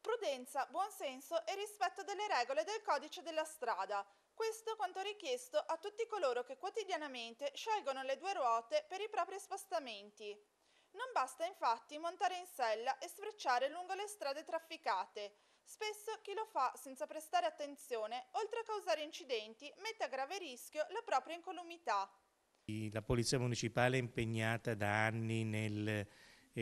Prudenza, buonsenso e rispetto delle regole del codice della strada. Questo quanto richiesto a tutti coloro che quotidianamente scelgono le due ruote per i propri spostamenti. Non basta infatti montare in sella e sfrecciare lungo le strade trafficate. Spesso chi lo fa senza prestare attenzione, oltre a causare incidenti, mette a grave rischio la propria incolumità. La Polizia Municipale è impegnata da anni nel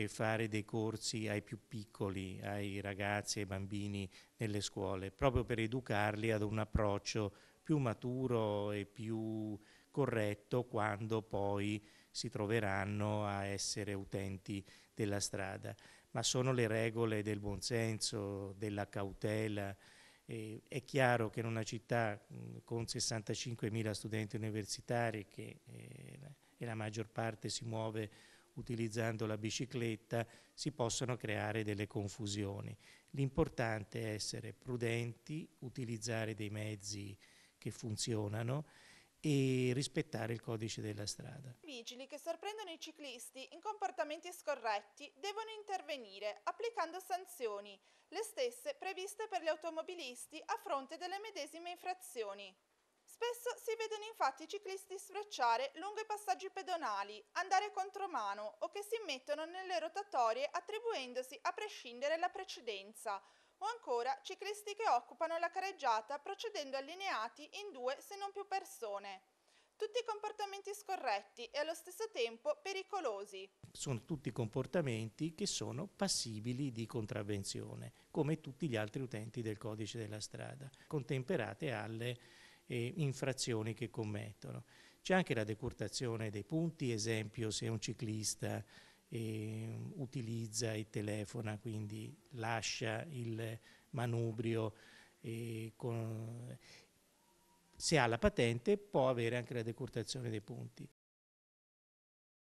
fare dei corsi ai più piccoli, ai ragazzi, ai bambini nelle scuole, proprio per educarli ad un approccio più maturo e più corretto quando poi si troveranno a essere utenti della strada. Ma sono le regole del buonsenso, della cautela. È chiaro che in una città con 65.000 studenti universitari e la maggior parte si muove utilizzando la bicicletta, si possono creare delle confusioni. L'importante è essere prudenti, utilizzare dei mezzi che funzionano e rispettare il codice della strada. I vigili che sorprendono i ciclisti in comportamenti scorretti devono intervenire applicando sanzioni, le stesse previste per gli automobilisti a fronte delle medesime infrazioni. Spesso si vedono infatti i ciclisti sfrecciare lungo i passaggi pedonali, andare contromano o che si mettono nelle rotatorie attribuendosi a prescindere la precedenza, o ancora ciclisti che occupano la careggiata procedendo allineati in due se non più persone. Tutti comportamenti scorretti e allo stesso tempo pericolosi. Sono tutti comportamenti che sono passibili di contravvenzione, come tutti gli altri utenti del codice della strada, contemperate alle infrazioni che commettono. C'è anche la decurtazione dei punti, esempio se un ciclista utilizza e telefona, quindi lascia il manubrio se ha la patente può avere anche la decurtazione dei punti.